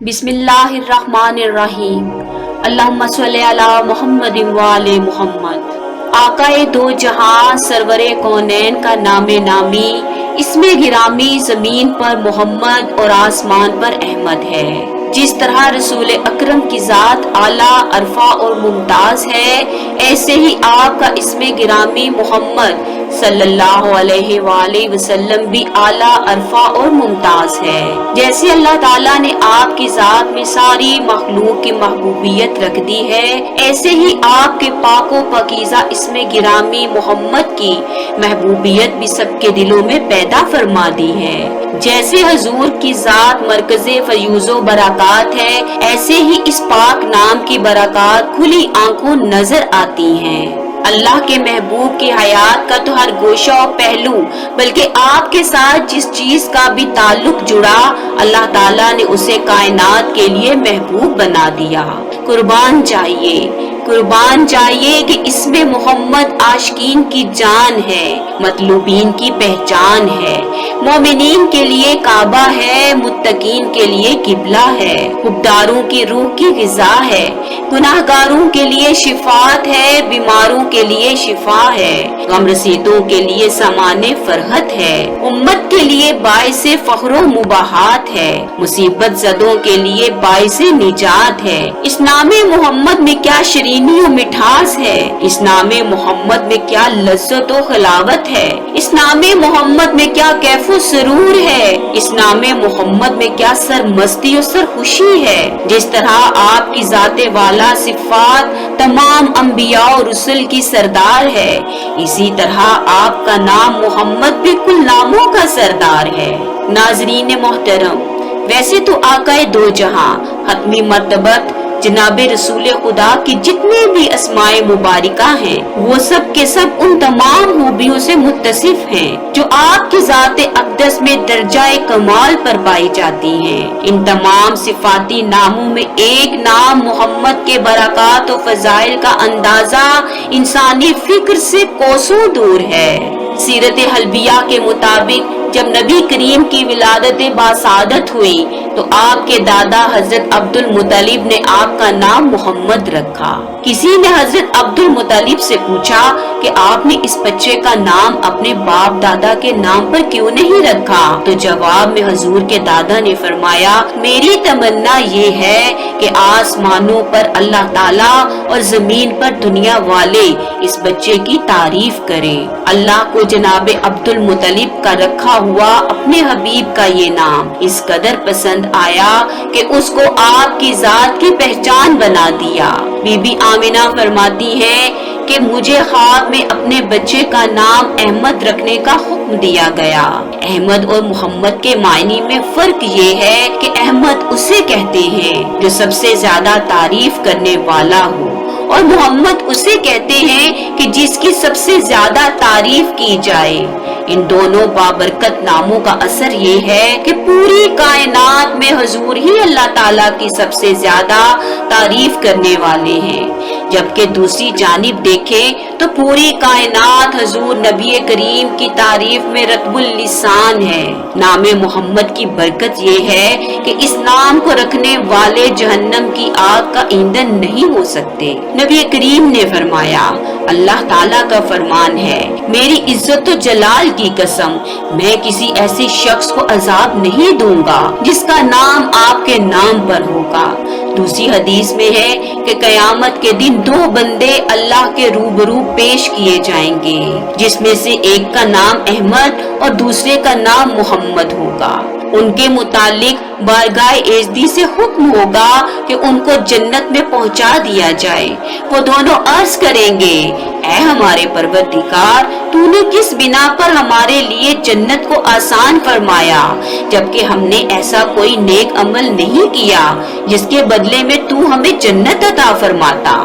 बिस्मिल्लाहिर्रहमानिर्रहीम। अल्लाहुम्मा सल्ली अला मुहम्मद व आले मुहम्मद। आकाए दो जहां सरवरे कौनैन का नामे नामी, इसमें गिरामी जमीन पर मोहम्मद और आसमान पर अहमद है। जिस तरह रसूल अकरम की जात आला अरफा और मुमताज है, ऐसे ही आपका इसमें गिरामी मोहम्मद सल्लल्लाहु अलैहि वसल्लम भी आला अरफा और मुमताज है। जैसे अल्लाह ताला ने आपकी जात में सारी मखलूक की महबूबियत रख दी है, ऐसे ही आपके पाको पकीज़ा इसमें गिरामी मोहम्मद की महबूबियत भी सबके दिलों में पैदा फरमा दी है। जैसे हजूर की जात मरकज़े फयूज़ो बरक़ात है, ऐसे ही इस पाक नाम की बरक़ात खुली आंखों नजर आती हैं। अल्लाह के महबूब की हयात का तो हर गोशा और पहलू, बल्कि आपके साथ जिस चीज का भी ताल्लुक जुड़ा, अल्लाह ताला ने उसे कायनात के लिए महबूब बना दिया। कुर्बान चाहिए कि इसमें मोहम्मद आशिकीन की जान है, मतलूबीन की पहचान है, मोमिनीन के लिए काबा है, मुत्तकीन के लिए किबला है, हुब्दारों की रूह की ग़िज़ा है, गुनाहगारों के लिए शिफात है, बीमारों के लिए शिफा है, गमरसीदों के लिए समाने फरहत है, उम्मत के लिए बाइसे फ़ख्र मुबाहात है, मुसीबत ज़दों के लिए बाइसे निजात है। इस नामे मोहम्मद में क्या शरीनी और मिठास है, इस नामे मोहम्मद में क्या लज्जत और खिलावत है, इस नामे मोहम्मद में क्या कैफो सरूर है, इस नामे मोहम्मद में क्या सरमस्ती और सरखुशी है। जिस तरह आपकी जाते वाला सिफात तमाम अंबिया और रसूल की सरदार है, इसी तरह आपका नाम मोहम्मद भी कुल नामों का सरदार है। नाज़रीन मोहतरम, वैसे तो आकाए दो जहां हतमी मर्तबत जनाब रसूल खुदा की जितने भी अस्माए मुबारिका हैं, वो सब के सब उन तमाम खूबियों से मुत्तसिफ हैं जो आपकी ज़ात अक़दस में दर्जाए कमाल पर पाई जाती हैं। इन तमाम सिफाती नामों में एक नाम मोहम्मद के बरक़ात और फ़ज़ाइल का अंदाज़ा इंसानी फिक्र से कोसों दूर है। सीरत हल्बिया के मुताबिक जब नबी करीम की विलादत बासादत हुई तो आपके दादा हजरत अब्दुल मुत्तलिब ने आपका नाम मोहम्मद रखा। किसी ने हजरत अब्दुल मुत्तलिब से पूछा कि आपने इस बच्चे का नाम अपने बाप दादा के नाम पर क्यों नहीं रखा? तो जवाब में हजूर के दादा ने फरमाया, मेरी तमन्ना ये है कि आसमानों पर अल्लाह ताला और जमीन पर दुनिया वाले इस बच्चे की तारीफ करें। अल्लाह को जनाब अब्दुल मुत्तलिब का रखा हुआ अपने हबीब का ये नाम इस कदर पसंद आया कि उसको आपकी जात की पहचान बना दिया। बीबी आमिना फरमाती हैं कि मुझे ख्वाब में अपने बच्चे का नाम अहमद रखने का हुक्म दिया गया। अहमद और मोहम्मद के मायने में फर्क ये है कि अहमद उसे कहते हैं जो सबसे ज्यादा तारीफ करने वाला हो, और मोहम्मद उसे कहते हैं कि जिसकी सबसे ज्यादा तारीफ की जाए। इन दोनों बाबरकत नामों का असर ये है कि पूरी कायनात में हुजूर ही अल्लाह ताला की सबसे ज्यादा तारीफ करने वाले हैं, जबकि दूसरी जानिब देखें तो पूरी कायनात हुजूर नबी करीम की तारीफ में रतबुल लिसान है। नामे मोहम्मद की बरकत ये है कि इस नाम को रखने वाले जहन्नम की आग का ईंधन नहीं हो सकते। नबी करीम ने फरमाया, अल्लाह ताला का फरमान है, मेरी इज्जत और जलाल की कसम, मैं किसी ऐसे शख्स को अजाब नहीं दूंगा जिसका नाम आपके नाम पर होगा। दूसरी हदीस में है कि कयामत के दिन दो बंदे अल्लाह के रूबरू पेश किए जाएंगे, जिसमें से एक का नाम अहमद और दूसरे का नाम मोहम्मद होगा। उनके मुतालिक बारगाह एजदी से हुक्म होगा कि उनको जन्नत में पहुंचा दिया जाए। वो दोनों अर्ज करेंगे, ऐ हमारे परवरदिगार, तूने किस बिना पर हमारे लिए जन्नत को आसान फरमाया, जबकि हमने ऐसा कोई नेक अमल नहीं किया जिसके बदले में तू हमें जन्नत अता फरमाता।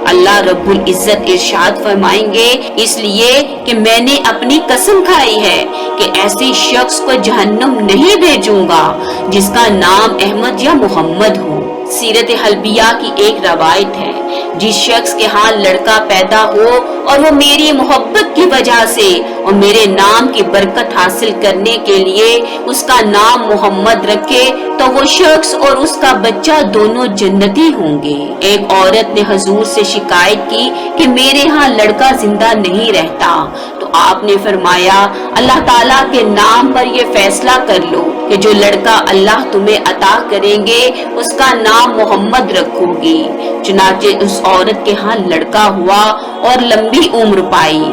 अल्लाह रब्बुल इज्जत इरशाद फरमाएंगे, इसलिए कि मैंने अपनी कसम खाई है कि ऐसे शख्स को जहन्नम नहीं भेजूंगा जिसका नाम अहमद या मोहम्मद हो। सीरत हल्बिया की एक रवायत है, जिस शख्स के यहाँ लड़का पैदा हो और वो मेरी मोहब्बत की वजह से और मेरे नाम की बरकत हासिल करने के लिए उसका नाम मोहम्मद रखे तो वो शख्स और उसका बच्चा दोनों जन्नती होंगे। एक औरत ने हुजूर से शिकायत की कि मेरे यहाँ लड़का जिंदा नहीं रहता, तो आपने फरमाया अल्लाह ताला के नाम पर ये फैसला कर लो कि जो लड़का अल्लाह तुम्हें अता करेंगे उसका नाम मोहम्मद रखोगी। चुनाचे उस औरत के यहाँ लड़का हुआ और लंबी उम्र पाई।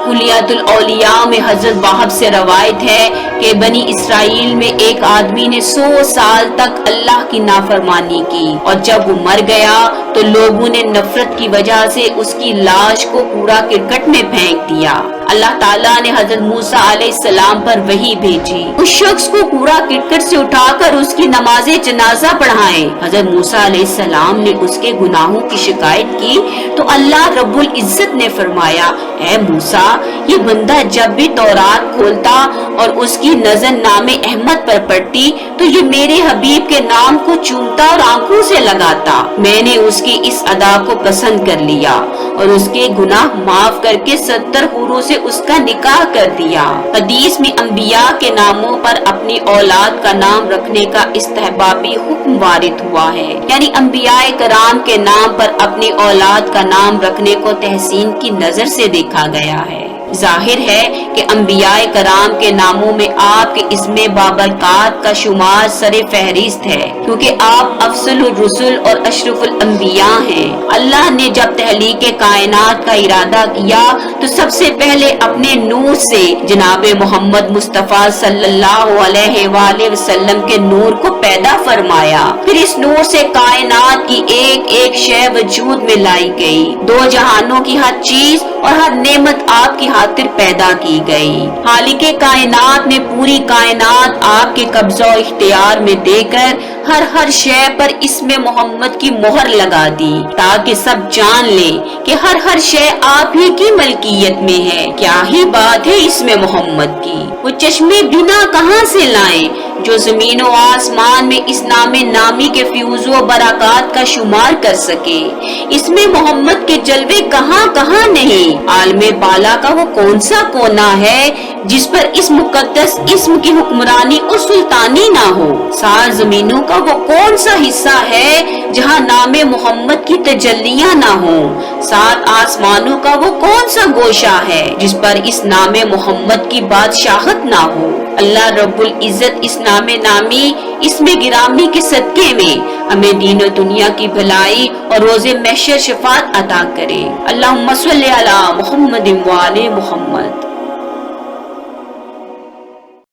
हुलियातुल औलिया में हजरत वाहब से रवायत है कि बनी इसराइल में एक आदमी ने 100 साल तक अल्लाह की नाफरमानी की और जब वो मर गया तो लोगों ने नफरत की वजह से उसकी लाश को कूड़ा करकट में फेंक दिया। अल्लाह ताला ने हजरत मूसा अलैहिस्सलाम पर वही भेजी, उस शख्स को कूड़ा करकट से उठाकर उसकी नमाज़े जनाजा पढ़ाए। हजरत मूसा अलैहिस्सलाम ने उसके गुनाहों की शिकायत की तो अल्लाह रब्बुल इज्जत ने फरमाया, ऐ मूसा, ये बंदा जब भी तौरात खोलता और उसकी नजर नामे अहमद पर पड़ती तो ये मेरे हबीब के नाम को चूमता और आंखों से लगाता। मैंने उसकी इस अदा को पसंद कर लिया और उसके गुनाह माफ करके 70 हूरों से उसका निकाह कर दिया। हदीस में अंबिया के नामों पर अपनी औलाद का नाम रखने का इस्तेहबाबी हुक्म वारिद हुआ है, यानी अंबियाए कराम के नाम पर अपनी औलाद का नाम रखने को तहसीन की नजर से देखा गया है। जाहिर है कि अंबियाए कराम के नामों में आपके इसमें बाबरकात का शुमार सरे फहरिस्त है, क्योंकि आप अफसलुर रुसुल और अशरफुल अंबिया हैं। अल्लाह ने जब तहलीके कायनात का इरादा किया तो सबसे पहले अपने नूर से जनाबे मोहम्मद मुस्तफा सल्लल्लाहु अलैहि वसल्लम के नूर को पैदा फरमाया। फिर इस नूर से कायनात की एक एक शय वजूद में लाई गई। दो जहानों की हर चीज और हर नेमत आपकी खातिर पैदा की गई। हालिके कायनात ने पूरी कायनात आपके कब्जा इख्तियार में देकर हर शय पर इसमें मोहम्मद की मोहर लगा दी, ताकि सब जान ले कि हर शय आप ही की मलकियत में है। क्या ही बात है इसमें मोहम्मद की। वो चश्मे बिना कहाँ से लाएं जो जमीन और आसमान में इस नामे नामी के फ्यूज़ो बरक़ात का शुमार कर सके। इसमें मोहम्मद के जलवे कहाँ कहाँ नहीं। आलमे बाला का वो कौन सा कोना है जिस पर इस मुकद्दस इस्म की हुक्मरानी और सुल्तानी ना हो। सात जमीनों का वो कौन सा हिस्सा है जहाँ नामे मोहम्मद की तजल्लियाँ ना हो। सात आसमानों का वो कौन सा गोशा है जिस पर इस नामे मोहम्मद की बादशाहत ना हो। अल्लाह रब्बुल इज्जत इस नामे नामी इसमें गिरामी के सदके में हमें दीन और दुनिया की भलाई और रोजे महशर शफात अता करे। अल्लाहुम्मा सल्ली अला मुहम्मद व आले मुहम्मद।